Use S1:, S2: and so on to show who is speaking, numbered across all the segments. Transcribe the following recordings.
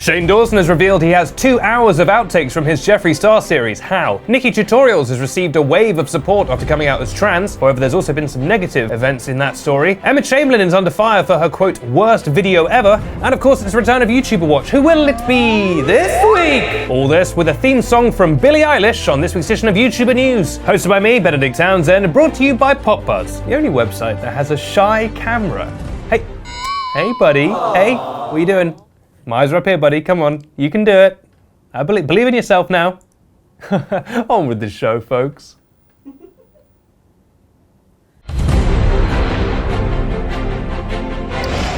S1: Shane Dawson has revealed he has 2 hours of outtakes from his Jeffree Star series. How? Nikki Tutorials has received a wave of support after coming out as trans. However, there's also been some negative events in that story. Emma Chamberlain is under fire for her, quote, worst video ever. And of course, it's the return of YouTuber Watch. Who will it be this week? All this with a theme song from Billie Eilish on this week's edition of YouTuber News. Hosted by me, Benedict Townsend, brought to you by PopBuzz, the only website that has a shy camera. Hey buddy, hey, what are you doing? My eyes are up here, buddy. Come on, you can do it. I believe in yourself now. On with the show, folks.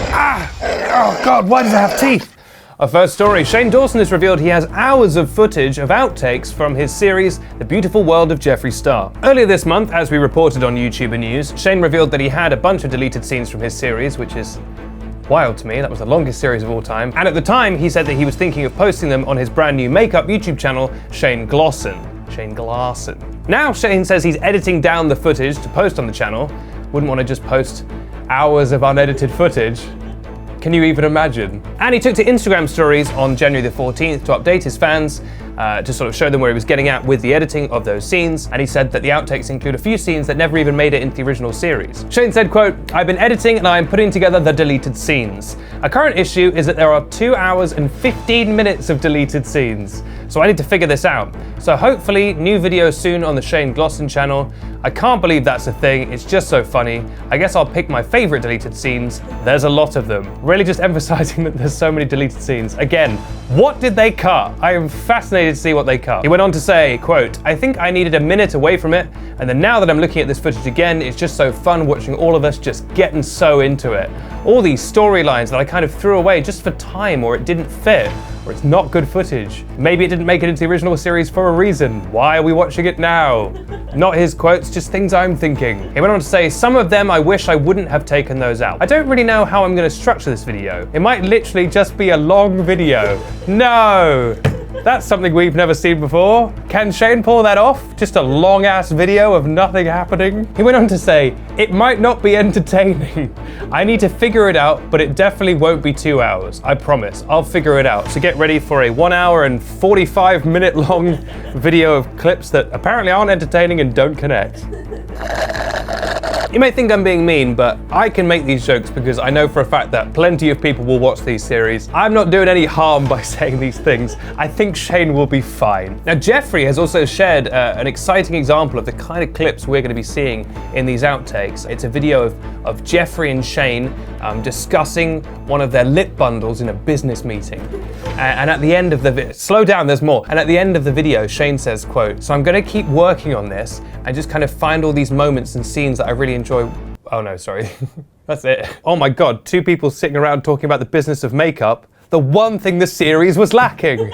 S1: Oh God, why does it have teeth? Our first story, Shane Dawson has revealed he has hours of footage of outtakes from his series, The Beautiful World of Jeffree Star. Earlier this month, as we reported on YouTuber News, Shane revealed that he had a bunch of deleted scenes from his series, which is wild to me. That was the longest series of all time. And at the time, he said that he was thinking of posting them on his brand new makeup YouTube channel, Shane Glosson. Now Shane says he's editing down the footage to post on the channel. Wouldn't want to just post hours of unedited footage. Can you even imagine? And he took to Instagram stories on January the 14th to update his fans, to sort of show them where he was getting at with the editing of those scenes. And he said that the outtakes include a few scenes that never even made it into the original series. Shane said, quote, I've been editing and I am putting together the deleted scenes. A current issue is that there are 2 hours and 15 minutes of deleted scenes. So I need to figure this out. So hopefully new videos soon on the Shane Glosson channel. I can't believe that's a thing. It's just so funny. I guess I'll pick my favorite deleted scenes. There's a lot of them. Really just emphasizing that there's so many deleted scenes. Again, what did they cut? I am fascinated to see what they cut. He went on to say, quote, I think I needed a minute away from it. And then now that I'm looking at this footage again, it's just so fun watching all of us just getting so into it. All these storylines that I kind of threw away just for time, or it didn't fit, or it's not good footage. Maybe it didn't make it into the original series for a reason. Why are we watching it now? Not his quotes, just things I'm thinking. He went on to say, some of them I wish I wouldn't have taken those out. I don't really know how I'm gonna structure this video. It might literally just be a long video. No! That's something we've never seen before. Can Shane pull that off? Just a long ass video of nothing happening? He went on to say, it might not be entertaining. I need to figure it out, but it definitely won't be 2 hours. I promise, I'll figure it out. So get ready for a 1 hour and 45 minute long video of clips that apparently aren't entertaining and don't connect. You may think I'm being mean, but I can make these jokes because I know for a fact that plenty of people will watch these series. I'm not doing any harm by saying these things. I think Shane will be fine. Now, Jeffree has also shared an exciting example of the kind of clips we're going to be seeing in these outtakes. It's a video of Jeffree and Shane discussing one of their lip bundles in a business meeting. And at the end of the video, slow down, there's more. And at the end of the video, Shane says, quote, so I'm going to keep working on this and just kind of find all these moments and scenes that I really enjoy. Oh no, sorry. That's it. Oh my God, 2 people sitting around talking about the business of makeup. The one thing the series was lacking.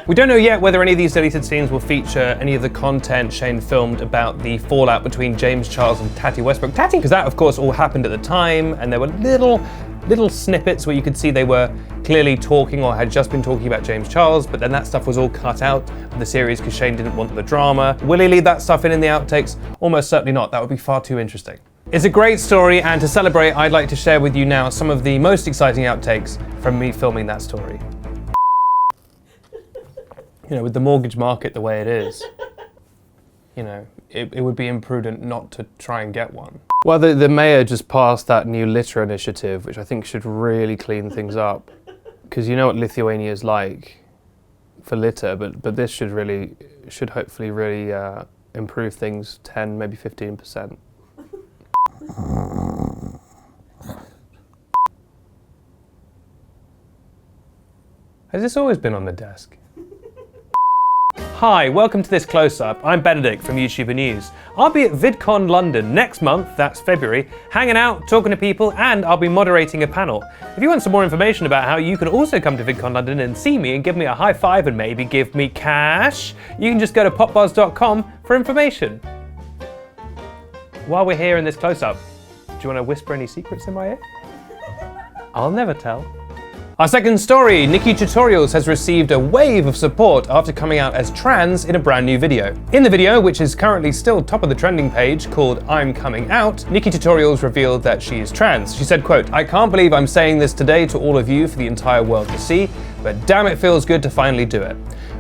S1: We don't know yet whether any of these deleted scenes will feature any of the content Shane filmed about the fallout between James Charles and Tati Westbrook. Tati, because that of course all happened at the time, and there were little snippets where you could see they were clearly talking or had just been talking about James Charles, but then that stuff was all cut out of the series because Shane didn't want the drama. Will he leave that stuff in the outtakes? Almost certainly not. That would be far too interesting. It's a great story, and to celebrate, I'd like to share with you now some of the most exciting outtakes from me filming that story. You know, with the mortgage market the way it is, you know, it would be imprudent not to try and get one. Well, the mayor just passed that new litter initiative, which I think should really clean things up. Because you know what Lithuania is like for litter, but this should hopefully really improve things 10, maybe 15%. Has this always been on the desk? Hi, welcome to this close-up. I'm Benedict from YouTuber News. I'll be at VidCon London next month, that's February, hanging out, talking to people, and I'll be moderating a panel. If you want some more information about how you can also come to VidCon London and see me and give me a high five and maybe give me cash, you can just go to popbuzz.com for information. While we're here in this close-up, do you want to whisper any secrets in my ear? I'll never tell. Our second story, Nikki Tutorials has received a wave of support after coming out as trans in a brand new video. In the video, which is currently still top of the trending page called I'm Coming Out, Nikki Tutorials revealed that she is trans. She said, quote, I can't believe I'm saying this today to all of you for the entire world to see, but damn it feels good to finally do it.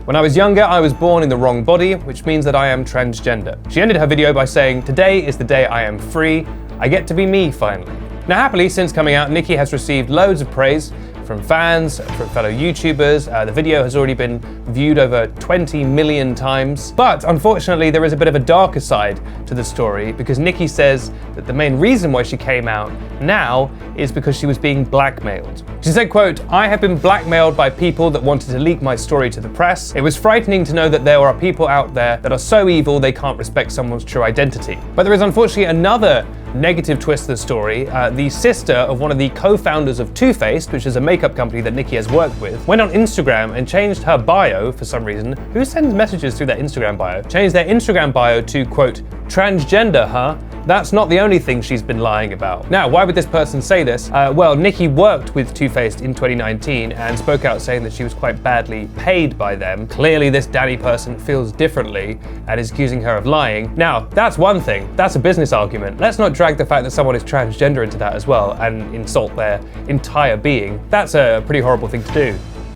S1: When I was younger, I was born in the wrong body, which means that I am transgender. She ended her video by saying, "Today is the day I am free. I get to be me finally." Now happily, since coming out, Nicki has received loads of praise from fans, from fellow YouTubers. The video has already been viewed over 20 million times. But unfortunately, there is a bit of a darker side to the story because Nicki says that the main reason why she came out now is because she was being blackmailed. She said, quote, "I have been blackmailed by people that wanted to leak my story to the press. It was frightening to know that there are people out there that are so evil they can't respect someone's true identity." But there is unfortunately another negative twist to the story. The sister of one of the co-founders of Too Faced, which is a makeup company that Nicki has worked with, went on Instagram and changed her bio for some reason. Who sends messages through their Instagram bio? Changed their Instagram bio to, quote, "Transgender, huh? That's not the only thing she's been lying about." Now, why would this person say this? Well, Nicki worked with Too Faced in 2019 and spoke out saying that she was quite badly paid by them. Clearly, this Danny person feels differently and is accusing her of lying. Now, that's one thing. That's a business argument. Let's not drag the fact that someone is transgender into that as well and insult their entire being. That's a pretty horrible thing to do.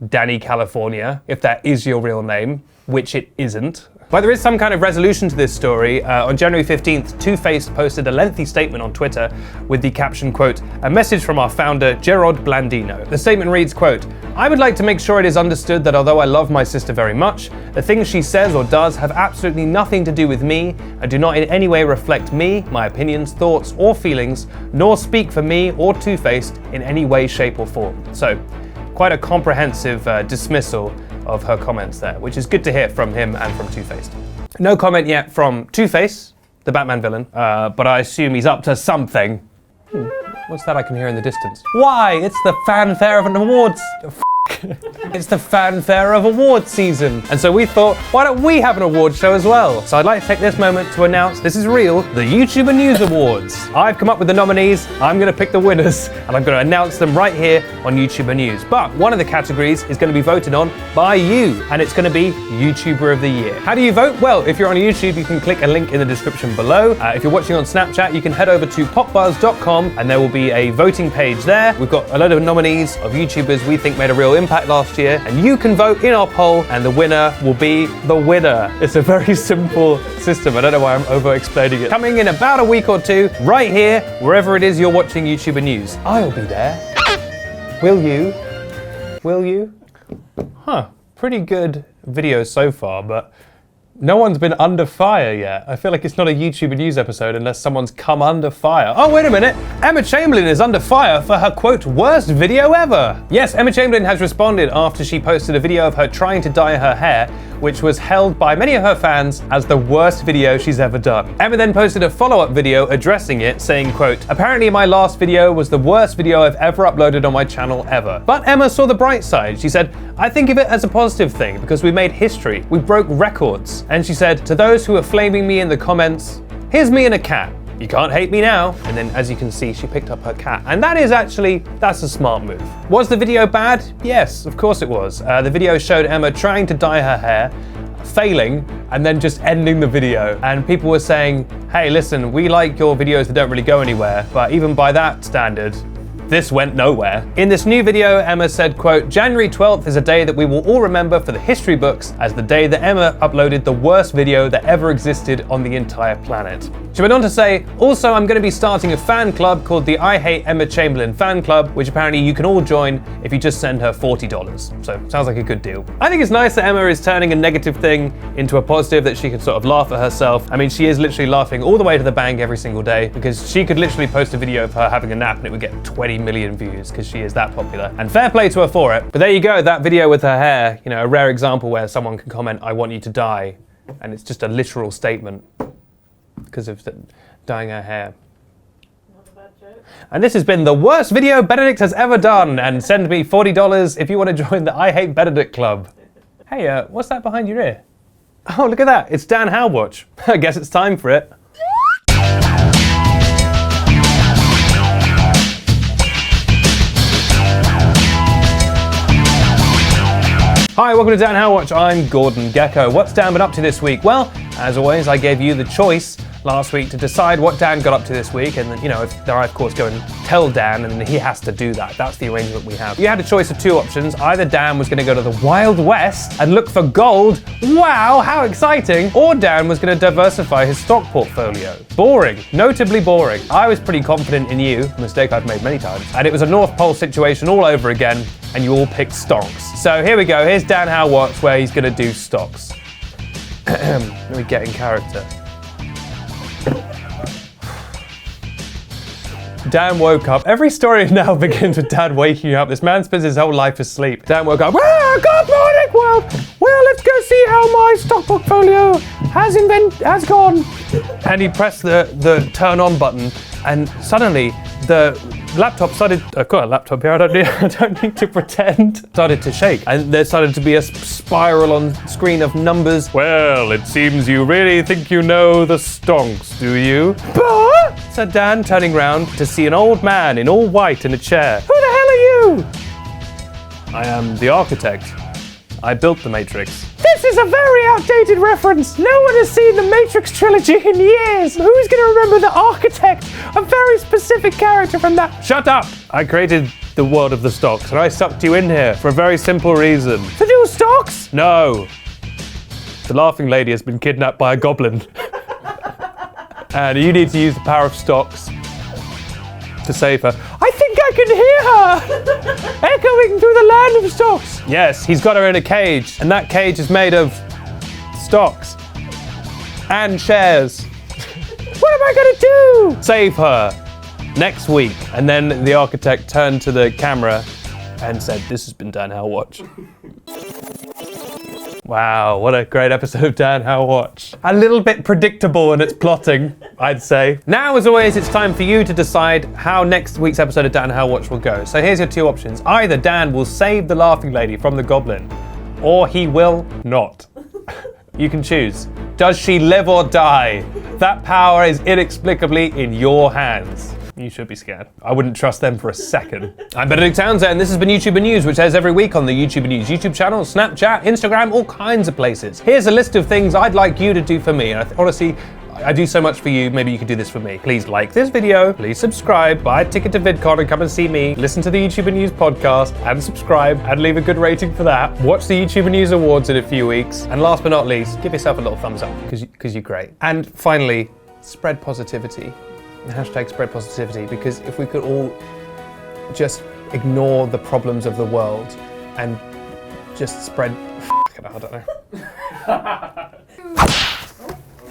S1: Danny California, if that is your real name, which it isn't. But there is some kind of resolution to this story. On January 15th, Too Faced posted a lengthy statement on Twitter with the caption, quote, "A message from our founder, Gerard Blandino." The statement reads, quote, "I would like to make sure it is understood that although I love my sister very much, the things she says or does have absolutely nothing to do with me and do not in any way reflect me, my opinions, thoughts, or feelings, nor speak for me or Too Faced in any way, shape, or form." So, quite a comprehensive dismissal of her comments there, which is good to hear from him and from Too Faced. No comment yet from Two Face, the Batman villain, but I assume he's up to something. What's that I can hear in the distance? Why? It's the fanfare of an awards. It's the fanfare of awards season. And so we thought, why don't we have an award show as well? So I'd like to take this moment to announce, this is real, the YouTuber News Awards. I've come up with the nominees, I'm gonna pick the winners, and I'm gonna announce them right here on YouTuber News. But one of the categories is gonna be voted on by you, and it's gonna be YouTuber of the Year. How do you vote? Well, if you're on YouTube, you can click a link in the description below. If you're watching on Snapchat, you can head over to popbuzz.com, and there will be a voting page there. We've got a load of nominees of YouTubers we think made a real impact last year, and you can vote in our poll and the winner will be the winner. It's a very simple system. I don't know why I'm over explaining it. Coming in about a week or two, right here, wherever it is you're watching YouTuber News. I'll be there. Will you? Will you? Huh, pretty good video so far, but no one's been under fire yet. I feel like it's not a YouTuber News episode unless someone's come under fire. Oh, wait a minute. Emma Chamberlain is under fire for her, quote, worst video ever. Yes, Emma Chamberlain has responded after she posted a video of her trying to dye her hair, which was held by many of her fans as the worst video she's ever done. Emma then posted a follow-up video addressing it, saying, quote, "Apparently my last video was the worst video I've ever uploaded on my channel ever." But Emma saw the bright side. She said, "I think of it as a positive thing because we made history. We broke records." And she said, "To those who are flaming me in the comments, here's me and a cat. You can't hate me now." And then, as you can see, she picked up her cat. And that's a smart move. Was the video bad? Yes, of course it was. The video showed Emma trying to dye her hair, failing, and then just ending the video. And people were saying, hey, listen, we like your videos that don't really go anywhere, but even by that standard, this went nowhere. In this new video, Emma said, quote, "January 12th is a day that we will all remember for the history books as the day that Emma uploaded the worst video that ever existed on the entire planet." She went on to say, "Also, I'm going to be starting a fan club called the I Hate Emma Chamberlain Fan Club, which apparently you can all join if you just send her $40. So, sounds like a good deal. I think it's nice that Emma is turning a negative thing into a positive, that she can sort of laugh at herself. I mean, she is literally laughing all the way to the bank every single day, because she could literally post a video of her having a nap and it would get 20 million views because she is that popular. And fair play to her for it. But there you go, that video with her hair, you know, a rare example where someone can comment, "I want you to die," and it's just a literal statement because of dyeing her hair.
S2: Not a bad joke.
S1: And this has been the worst video Benedict has ever done, and send me $40 if you want to join the I Hate Benedict Club. Hey, what's that behind your ear? Oh, look at that, it's Dan Howwatch. I guess it's time for it. Hi, welcome to Dan Howwatch. I'm Gordon Gecko. What's Dan been up to this week? Well, as always, I gave you the choice last week to decide what Dan got up to this week, and then, you know, then I of course go and tell Dan, and then he has to do that. That's the arrangement we have. You had a choice of two options. Either Dan was going to go to the Wild West and look for gold. Wow, how exciting! Or Dan was going to diversify his stock portfolio. Boring, notably boring. I was pretty confident in you, a mistake I've made many times, and it was a North Pole situation all over again, and you all picked stonks. So here we go. Here's Dan How Watch, where he's going to do stocks. Let me get in character. Dan woke up. Every story now begins with Dan waking up. This man spends his whole life asleep. Dan woke up. Well, good morning, world. Well, let's go see how my stock portfolio has gone. And he pressed the turn on button, and suddenly the laptop started. I've got a laptop here. I don't need to pretend. Started to shake, and there started to be a spiral on screen of numbers. Well, it seems you really think you know the stonks, do you? But, said Dan, turning round to see an old man in all white in a chair. Who the hell are you? I am the architect. I built the Matrix. This is a very outdated reference. No one has seen the Matrix trilogy in years. Who's going to remember the architect? A very specific character from that. Shut up. I created the world of the stocks, and I sucked you in here for a very simple reason. To do stocks? No. The laughing lady has been kidnapped by a goblin. And you need to use the power of stocks to save her. I think I can hear her echoing through the land of stocks. Yes, he's got her in a cage, and that cage is made of stocks and shares. What am I gonna do? Save her next week. And then the architect turned to the camera and said, "This has been Dan How Watch." Wow, what a great episode of Dan How Watch. A little bit predictable in its plotting, I'd say. Now, as always, it's time for you to decide how next week's episode of Dan How Watch will go. So here's your two options. Either Dan will save the laughing lady from the goblin, or he will not. You can choose. Does she live or die? That power is inexplicably in your hands. You should be scared. I wouldn't trust them for a second. I'm Benedict Townsend, and this has been YouTuber News, which airs every week on the YouTuber News YouTube channel, Snapchat, Instagram, all kinds of places. Here's a list of things I'd like you to do for me. And honestly, I do so much for you, maybe you could do this for me. Please like this video, please subscribe, buy a ticket to VidCon and come and see me, listen to the YouTuber News podcast, and subscribe, and leave a good rating for that. Watch the YouTuber News Awards in a few weeks. And last but not least, give yourself a little thumbs up, because you're great. And finally, spread positivity. Hashtag spread positivity, because if we could all just ignore the problems of the world and just spread I don't know.